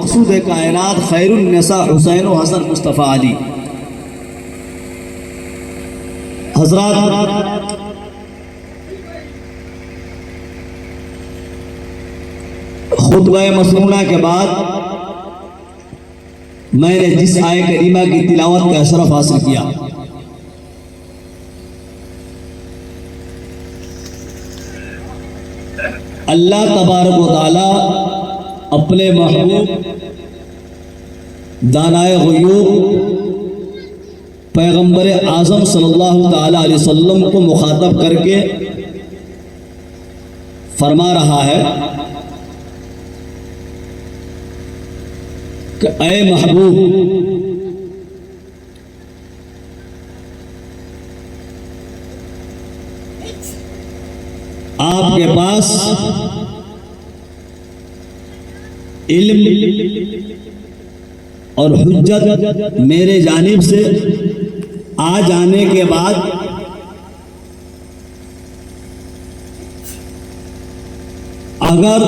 مقصود کائنات خیر النساء حسین و حسن مصطفیٰ علی۔ حضرات، خطبہ مسنونہ کے بعد میں نے جس آیت کریمہ کی تلاوت کا شرف حاصل کیا، اللہ تبارک و تعالی اپنے محبوب دانائے غیوب پیغمبر اعظم صلی اللہ تعالی علیہ وسلم کو مخاطب کر کے فرما رہا ہے کہ اے محبوب، آپ کے پاس علم اور حجت میرے جانب سے آ جانے کے بعد اگر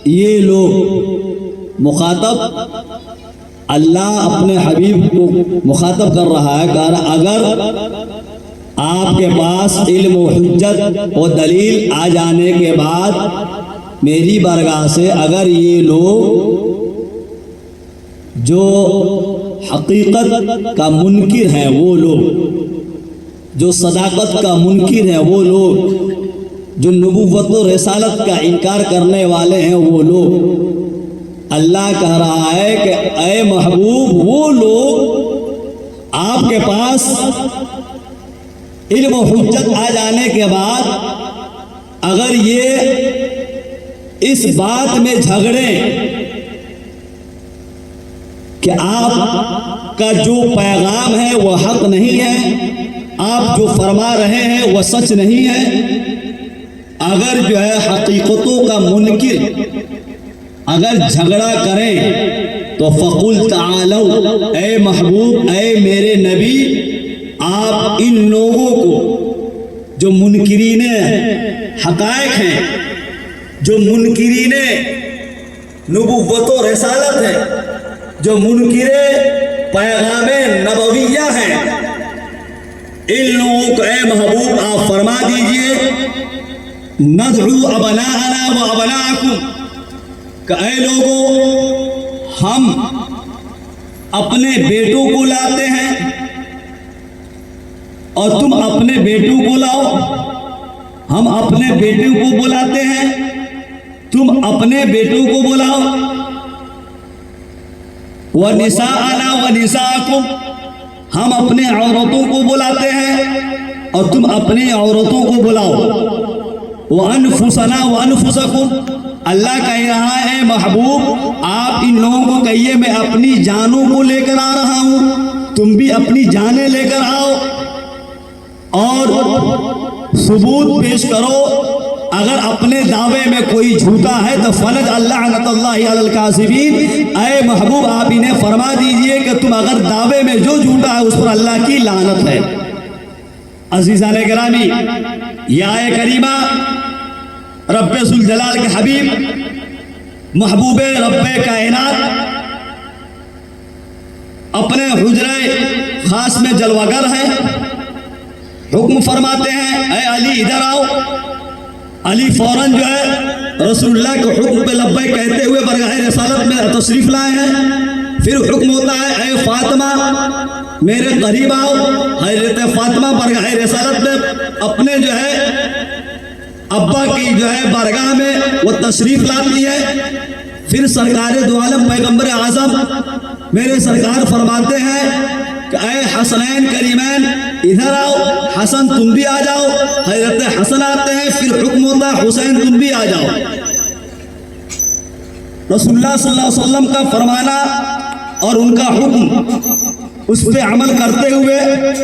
یہ لوگ مخاطب اللہ اپنے حبیب کو مخاطب کر رہا ہے کہ اگر آپ کے پاس علم و حجت و دلیل آ جانے کے بعد میری بارگاہ سے اگر یہ لوگ جو حقیقت کا منکر ہیں، وہ لوگ جو صداقت کا منکر ہیں، وہ لوگ جو نبوت و رسالت کا انکار کرنے والے ہیں، وہ لوگ، اللہ کہہ رہا ہے کہ اے محبوب، وہ لوگ آپ کے پاس علم و حجت آ جانے کے بعد اگر یہ اس بات میں جھگڑیں کہ آپ کا جو پیغام ہے وہ حق نہیں ہے، آپ جو فرما رہے ہیں وہ سچ نہیں ہے، اگر جو ہے حقیقتوں کا منکر اگر جھگڑا کریں تو فقل تعالوا، اے محبوب، اے میرے نبی، آپ ان لوگوں کو جو منکرین حقائق ہیں، جو منکرین نبوت و رسالت ہیں، جو منکر پیغام نبویہ ہیں، ان لوگوں کو اے محبوب آپ فرما دیجئے ندعو ابناءنا و ابناءکم، کہ اے لوگوں، ہم اپنے بیٹوں کو لاتے ہیں اور تم اپنے بیٹوں کو لاؤ، ہم اپنے بیٹوں کو بلاتے ہیں، تم اپنے بیٹوں کو بلاؤ، وَنِسَاءَنَا وَنِسَاءَكُمْ، ہم اپنے عورتوں کو بلاتے ہیں اور تم اپنی عورتوں کو بلاؤ، وَأَنفُسَنَا وَأَنفُسَكُمْ، اللہ کہہ رہا ہے محبوب آپ ان لوگوں کو کہیے میں اپنی جانوں کو لے کر آ رہا ہوں، تم بھی اپنی جانیں لے کر آؤ اور ثبوت پیش کرو، اگر اپنے دعوے میں کوئی جھوٹا ہے تو فلج لعنت اللہ علی الکاذبین، اے محبوب آپ انہیں فرما دیجئے کہ تم اگر دعوے میں جو جھوٹا ہے اس پر اللہ کی لعنت ہے۔ عزیزان گرامی، یہ آیت کریمہ رب ذوالجلال کے حبیب محبوب رب کائنات اپنے حجرے خاص میں جلوہ گر ہے، حکم فرماتے ہیں اے علی ادھر آؤ، علی فوراً جو ہے رسول اللہ کے حکم پہ لبیک کہتے ہوئے برگاہ رسالت میں تشریف لائے ہیں۔ پھر حکم ہوتا ہے اے فاطمہ میرے قریب آؤ، حضرت فاطمہ برگاہ رسالت میں اپنے جو ہے ابا کی جو ہے بارگاہ میں وہ تشریف لاتی ہے۔ پھر سرکار دو عالم پیغمبر اعظم میرے سرکار فرماتے ہیں کہ اے حسنین کریمین ادھر آؤ، حسن تم بھی آ جاؤ، حضرت حسن آتے ہیں، پھر حکم ہوتا ہے حسین تم بھی آ جاؤ۔ رسول اللہ صلی اللہ علیہ وسلم کا فرمانا اور ان کا حکم اس پہ عمل کرتے ہوئے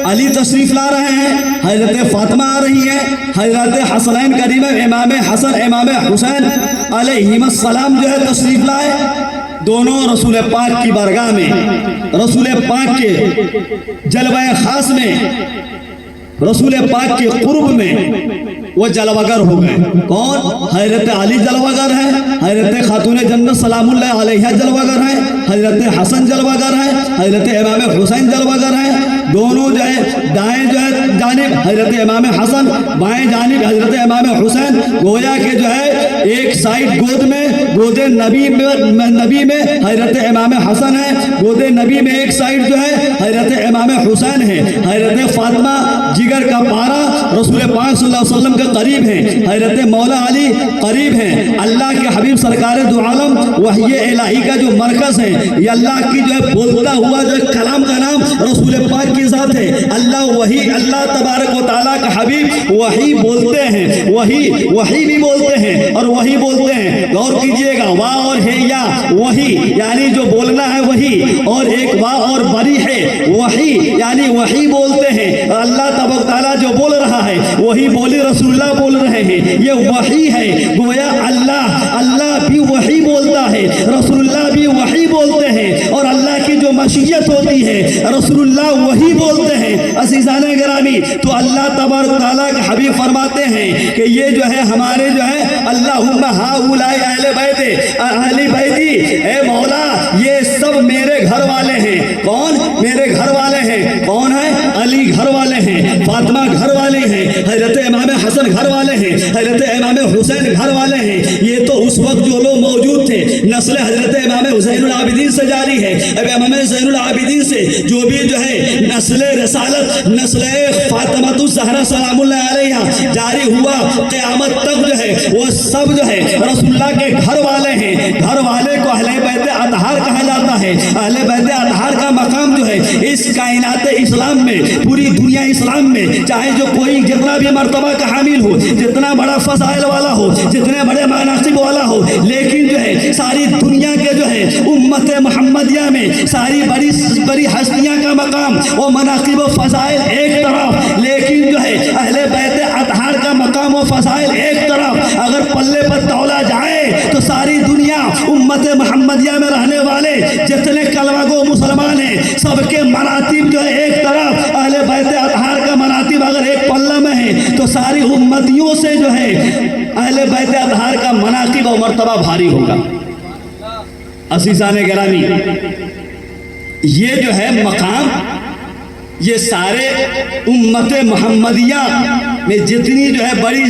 علی تشریف لا رہے ہیں، حضرت فاطمہ آ رہی ہیں، حضرت حسنین کریم امام حسن امام حسین علیہم السلام جو ہے تشریف لائے، دونوں رسول پاک کی بارگاہ میں، رسول پاک کے جلوہ خاص میں، رسول پاک کے قرب میں وہ جلوگر ہو گئے۔ کون؟ حضرت علی جلوگر ہے، حضرت خاتون جنت سلام اللہ علیہ جلوگر ہے، حضرت حسن جلوگر ہے، حضرت امام حسین جلوگر ہے۔ دونوں جو ہے دائیں جو ہے جانب حضرت امام حسن، بائیں جانب حضرت امام حسین، گویا کہ جو ہے ایک سائڈ گود میں گود نبی میں حضرت امام حسن ہے، گود نبی میں ایک سائڈ جو ہے حضرت امام حسین ہے۔ حضرت فاطمہ جگر کا پارا رسول پاک صلی اللہ علیہ وسلم کے قریب ہیں، حضرت مولا علی قریب ہیں۔ اللہ کے حبیب سرکار دو عالم وحی الہی کا جو مرکز ہے، یہ اللہ کی جو ہے بولتا ہوا جو کلام کا نام رسول پاک کی ذات ہے۔ اللہ تبارک و تعالیٰ کا حبیب وہی بولتے ہیں، وہی بھی بولتے ہیں اور وہی بولتے ہیں۔ غور کیجئے گا، وا اور ہے یا وہی، یعنی جو بولنا ہے وہی، اور ایک وا اور بری ہے وہی، یعنی وہی بولتے ہیں۔ اللہ تبارک و تعالیٰ جو بول رہا ہے وہی بولی رسول اللہ بول رہے ہیں، یہ وحی ہے۔ گویا اللہ بھی وحی بولتا ہے، رسول اللہ بھی وحی بولتے ہیں، اور اللہ کی جو مشیت ہوتی ہے رسول اللہ وہی بولتے ہیں۔ عزیزان گرامی، تو اللہ تبارک تعالیٰ کے حبیب فرماتے ہیں کہ یہ جو ہے ہمارے جو ہے اللہم ہؤلاء اہل بیتی، اے مولا یہ سب میرے گھر والے ہیں۔ کون؟ میرے گھر والے ہیں۔ کون ہے؟ علی گھر والے ہیں، فاطمہ گھر والی ہیں، حضرت امام حسن گھر والے ہیں، حضرت امام حسین گھر والے ہیں۔ یہ تو اس وقت جو لوگ موجود تھے، نسل حضرت امام حسین العابدین سے جاری ہے۔ اب امام حسین العابدین سے جو بھی جو ہے نسل رسالت، نسل فاطمہ الزہرا سلام اللہ علیہ جاری ہوا قیامت تک جو ہے وہ سب جو ہے رسول اللہ کے گھر والے ہیں۔ گھر والے کو اہل بیت اطہار کہا جاتا ہے۔ اہل بیت اطہار کا مقام جو ہے اس کائنات اسلام میں، پوری دنیا اسلام میں، چاہے جو کوئی جتنا بھی مرتبہ کا حامل ہو، جتنا بڑا فضائل والا ہو، جتنے بڑے مناصب والا ہو، لیکن جو ہے ساری دنیا کے جو ہے امت محمدیہ میں ساری بڑی ہستیاں کا مقام و مناقب و فضائل ایک طرف، لیکن جو ہے اہل بیت اطہار کا مقام و فضائل ایک طرف۔ اگر پلے پر تولا جائے تو ساری دنیا امت محمدیہ میں رہنے والے جتنے کلمہ گو مسلمان ہیں سب کے مراتب جو ہے ایک طرف، اہل بیت اطہار کا مراتب اگر ایک پلہ میں ہے تو ساری امتیوں سے جو ہے اہل بیت اطہار کا مناقب و مرتبہ بھاری ہوگا۔ عزیزان گرامی، یہ جو ہے مقام، یہ سارے امت محمدیہ میں جتنی جو ہے بڑی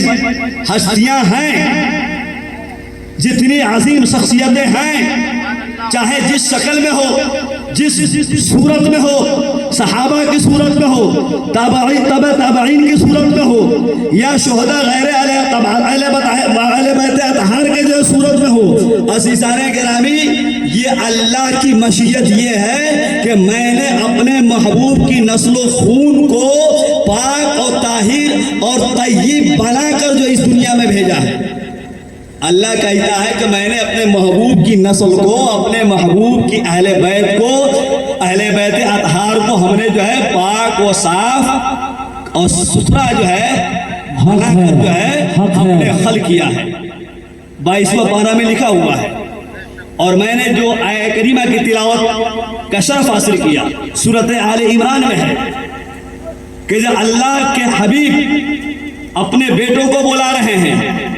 ہستیاں ہیں، جتنی عظیم شخصیتیں ہیں، چاہے جس شکل میں ہو، جس صورت میں ہو، صحابہ کی صورت میں ہو، تابعین کی صورت میں ہو، یا شہداء غیر اہل بیت اطہار کے جو صورت میں ہو۔ عزیزان گرامی، یہ اللہ کی مشیت یہ ہے کہ میں نے اپنے محبوب کی نسل و خون کو پاک اور طاہر اور طیب بنا کر جو اس دنیا میں بھیجا ہے۔ اللہ کہتا ہے کہ میں نے اپنے محبوب کی نسل کو، اپنے محبوب کی اہل بیت کو، اہل بیت اطہار کو ہم نے جو ہے پاک و صاف اور ستھرا جو ہے بنا کر جو ہے ہم نے خلق کیا ہے۔ 22واں پارہ میں لکھا ہوا ہے، اور میں نے جو آیہ کریمہ کی تلاوت کا شرف حاصل کیا سورۃ آل عمران میں ہے کہ جب اللہ کے حبیب اپنے بیٹوں کو بلا رہے ہیں،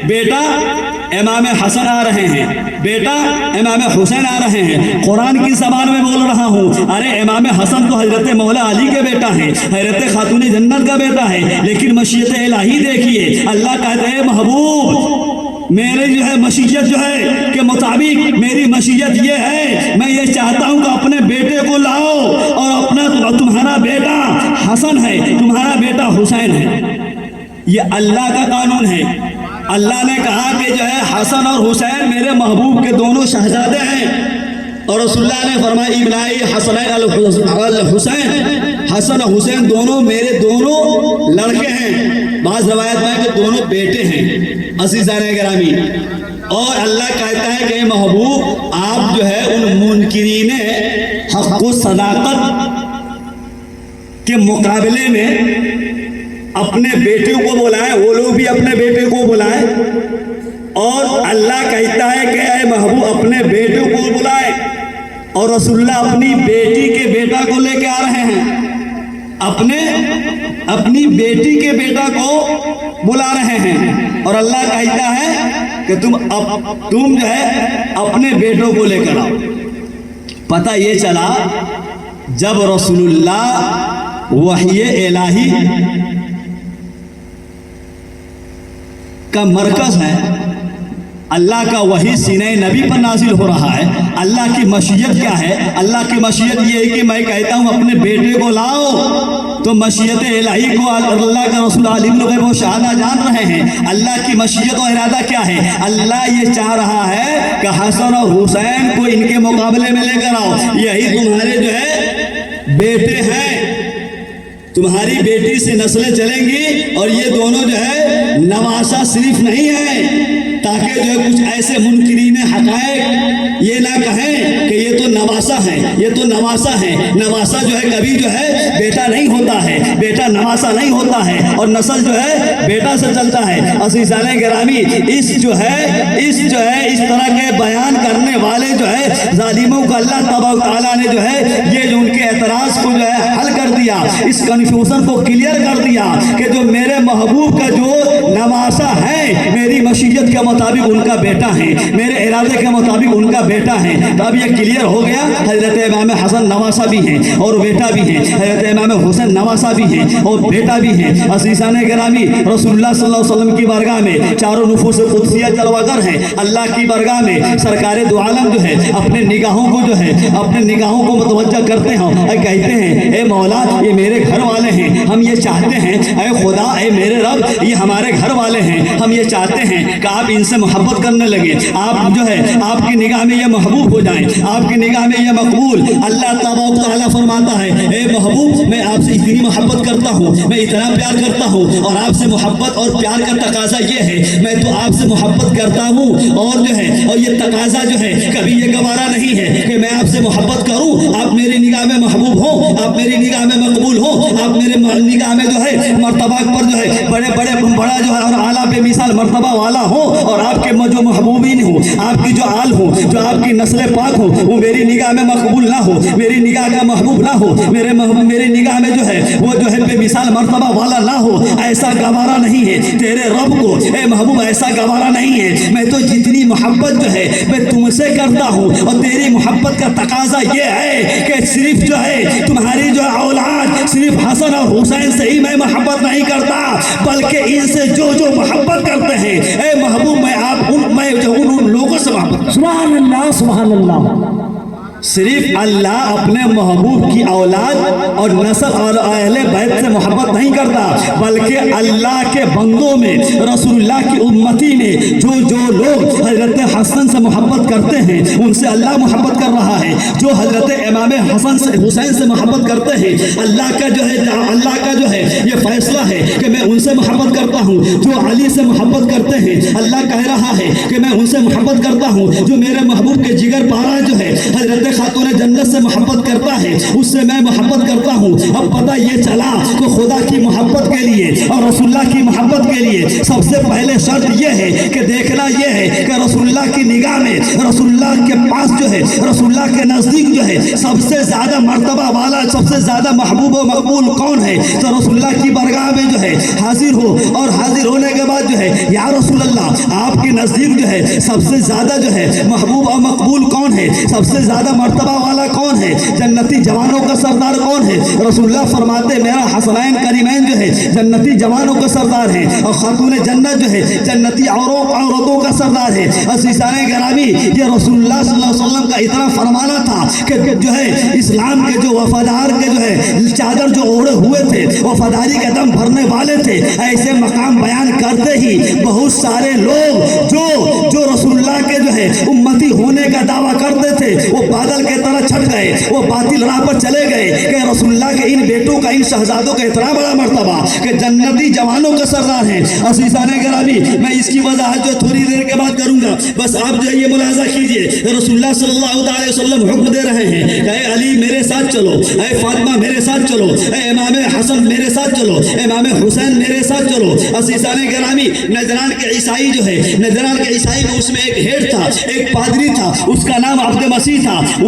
بیٹا امام حسن آ رہے ہیں، بیٹا امام حسین آ رہے ہیں، قرآن کی زبان میں بول رہا ہوں، ارے امام حسن تو حضرت مولا علی کے بیٹا ہے، حضرت خاتون جنت کا بیٹا ہے، لیکن مشیت الہی دیکھیے، اللہ کہتے ہیں محبوب میری جو ہے مشیت جو ہے کہ مطابق میری مشیت یہ ہے، میں یہ چاہتا ہوں کہ اپنے بیٹے کو لاؤ، اور اپنا تمہارا بیٹا حسن ہے، تمہارا بیٹا حسین ہے۔ یہ اللہ کا قانون ہے۔ اللہ نے کہا کہ جو ہے حسن اور حسین میرے محبوب کے دونوں شہزادے ہیں، اور رسول اللہ نے فرمایا ابنائی حسنین الحسین، حسن اور حسین دونوں میرے دونوں لڑکے ہیں، بعض روایت میں کہ دونوں بیٹے ہیں۔ عزیزان گرامی، اور اللہ کہتا ہے کہ محبوب آپ جو ہے ان منکرین حق و صداقت کے مقابلے میں اپنے بیٹے کو بلائیں، وہ لوگ بھی اپنے بیٹے کو بلائیں، اور اللہ کہتا ہے کہ اے محبوب اپنے بیٹے کو بلائیں، اور رسول اللہ اپنی بیٹی کے بیٹا کو لے کے آ رہے ہیں، اپنی بیٹی کے بیٹا کو بلا رہے ہیں اور اللہ کہتا ہے کہ تم جو ہے اپنے بیٹوں کو لے کر آؤ۔ پتہ یہ چلا جب رسول اللہ وحی الہی کا مرکز ہے، اللہ کا وحی سینہ نبی پر نازل ہو رہا ہے، اللہ کی مشیت کیا ہے؟ اللہ کی مشیت یہ ہے کہ میں کہتا ہوں اپنے بیٹے کو لاؤ، تو مشیت الہی کو اللہ کا رسول عالم الغیب و شہادہ جان رہے ہیں۔ اللہ کی مشیت و ارادہ کیا ہے؟ اللہ یہ چاہ رہا ہے کہ حسن اور حسین کو ان کے مقابلے میں لے کر آؤ، یہی تمہارے جو ہے بیٹے ہیں، تمہاری بیٹی سے نسلیں چلیں گی، اور یہ دونوں جو ہے نواسا صرف نہیں ہے، تاکہ جو ہے کچھ ایسے منکرین حقائق یہ نہ کہیں کہ یہ تو نواسا ہے، یہ تو نواسا ہے۔ نواسا جو ہے کبھی جو ہے بیٹا نہیں ہوتا ہے، بیٹا نواسا نہیں ہوتا ہے، اور نسل جو ہے بیٹا سے چلتا ہے۔ عزیزان گرامی، اس طرح کے بیان کرنے والے جو ہے ظالموں کو اللہ تبارک تعالیٰ نے جو ہے یہ جو ان کے اعتراض کو جو ہے حل کر دیا، اس کنفیوژن کو کلیئر کر دیا کہ جو میرے محبوب کا جو نواسا ہے میری مشیت کے مطابق ان کا بیٹا ہے، میرے ارادے کے مطابق ان کا بیٹا ہے۔ تو اب یہ کلیئر ہو گیا، حضرت امام حسن نواسا بھی ہیں اور بیٹا بھی ہیں، حضرت امام حسین نواسا بھی ہیں اور بیٹا بھی ہیں۔ عزیزان گرامی، رسول اللہ صلی اللہ علیہ وسلم کی بارگاہ میں چاروں نفوس قدسیہ جلوہ گر ہیں، اللہ کی بارگاہ میں سرکار دو عالم جو ہے اپنے نگاہوں کو متوجہ کرتے ہیں اور کہتے ہیں اے مولا یہ میرے گھر والے ہیں، ہم یہ چاہتے ہیں اے خدا اے میرے رب یہ ہمارے گھر والے ہیں، ہم یہ چاہتے ہیں کہ آپ ان سے محبت کرنے لگے، آپ جو ہے آپ کی نگاہ میں یہ محبوب ہو جائیں، آپ کی نگاہ میں یہ مقبول۔ اللہ تبارک تعالیٰ فرماتا ہے اے محبوب میں آپ سے اتنی محبت کرتا ہوں، میں اتنا پیار کرتا ہوں، اور آپ سے محبت اور پیار کا تقاضا یہ ہے میں تو آپ سے محبت کرتا ہوں، اور جو ہے اور یہ تقاضا جو ہے کبھی یہ گوارا نہیں ہے کہ میں آپ سے محبت کروں، آپ میری نگاہ میں محبوب ہو، آپ میری نگاہ میں مقبول ہو، آپ میرے نگاہ میں جو ہے مرتبہ پر جو ہے بڑا جو ہے اور اعلیٰ بے مثال مرتبہ والا ہو، اور آپ کے جو محبوبین ہو، آپ کی جو آل ہو، جو آپ کی نسل پاک ہو، وہ میری نگاہ میں مقبول نہ ہو، میری نگاہ کا محبوب نہ ہو، میری نگاہ میں جو ہے وہ جو ہے بے مثال مرتبہ والا نہ ہو، ایسا گوارا نہیں ہے تیرے رب کو اے محبوب، ایسا گوارا نہیں ہے۔ میں تو جتنی محبت جو ہے میں تم سے کرتا ہوں، اور تیری محبت کا تقاضا یہ ہے کہ صرف جو ہے تمہاری جو اولاد صرف حسن اور حسین سے ہی میں محبت نہیں کرتا، بلکہ ان سے جو محبت کرتے ہیں اے محبوب میں ان لوگوں سے محبت۔ سبحان اللہ سبحان اللہ۔ صرف اللہ اپنے محبوب کی اولاد اور نسل اور اہل بیت سے محبت نہیں کرتا، بلکہ اللہ کے بندوں میں رسول اللہ کی امتی میں جو لوگ حضرت حسن سے محبت کرتے ہیں ان سے اللہ محبت کر رہا ہے، جو حضرت امام حسین سے محبت کرتے ہیں اللہ کا جو ہے یہ فیصلہ ہے کہ میں ان سے محبت کرتا ہوں، جو علی سے محبت کرتے ہیں اللہ کہہ رہا ہے کہ میں ان سے محبت کرتا ہوں، جو میرے محبوب کے جگر پارا جو ہے حضرت خاتون جنت سے محبت کرتا ہے اس سے میں محبت کرتا ہوں۔ اب پتہ یہ چلا کہ خدا کی محبت کے لیے اور رسول اللہ کی محبت کے لیے سب سے پہلے شرط یہ ہے کہ دیکھنا یہ ہے کہ رسول اللہ کی نگاہ میں رسول اللہ کے پاس جو ہے رسول اللہ کے نزدیک جو ہے سب سے زیادہ مرتبہ والا سب سے زیادہ محبوب و مقبول کون ہے، تو رسول اللہ کی بارگاہ میں جو ہے حاضر ہو، اور حاضر ہونے کے بعد جو ہے یا رسول اللہ آپ کے نزدیک جو ہے سب سے زیادہ جو ہے محبوب و مقبول کون ہے، سب سے زیادہ مرتبہ والا کون ہے، جنتی جوانوں کا سردار کون ہے؟ رسول اللہ فرماتے میرا حسنین کریمین جو ہے جنتی جوانوں کا سردار ہے، اور خاتون جنت جو ہے جنتی عورتوں کا سردار ہے۔ عزیزان گرامی، یہ رسول اللہ صلی اللہ علیہ وسلم کا اتنا فرمانا تھا کہ جو ہے اسلام کے جو وفادار کے جو ہے چادر جو اوڑے ہوئے تھے، وفاداری کا دم بھرنے والے تھے، ایسے مقام بیان کرتے ہی بہت سارے لوگ جو رسول اللہ کے جو ہے امتی ہونے کا دعویٰ کرتے تھے وہ بادل کے طرح چھٹ گئے، وہ باطل راہ پر چلے گئے کہ رسول اللہ کے ان بیٹوں کا ان شہزادوں کا اتنا بڑا مرتبہ کہ جنتی جوانوں کا سردار ہیں۔ عزیزان گرامی، میں اس کی وضاحت جو تھوڑی دیر کے بعد کروں گا، بس آپ جو یہ ملاحظہ کیجئے رسول اللہ صلی اللہ علیہ وسلم حکم دے رہے ہیں کہ اے علی میرے ساتھ چلو، اے فاطمہ میرے ساتھ چلو، اے امام حسن میرے ساتھ چلو، امام حسین میرے ساتھ چلو۔ عزیزان گرامی، نجران کے عیسائی جو ہے نجران کے عیسائی میں اس میں ایک ہیڈ تھا، ایک پادری تھا، اس کا نام عبد مسیح تھا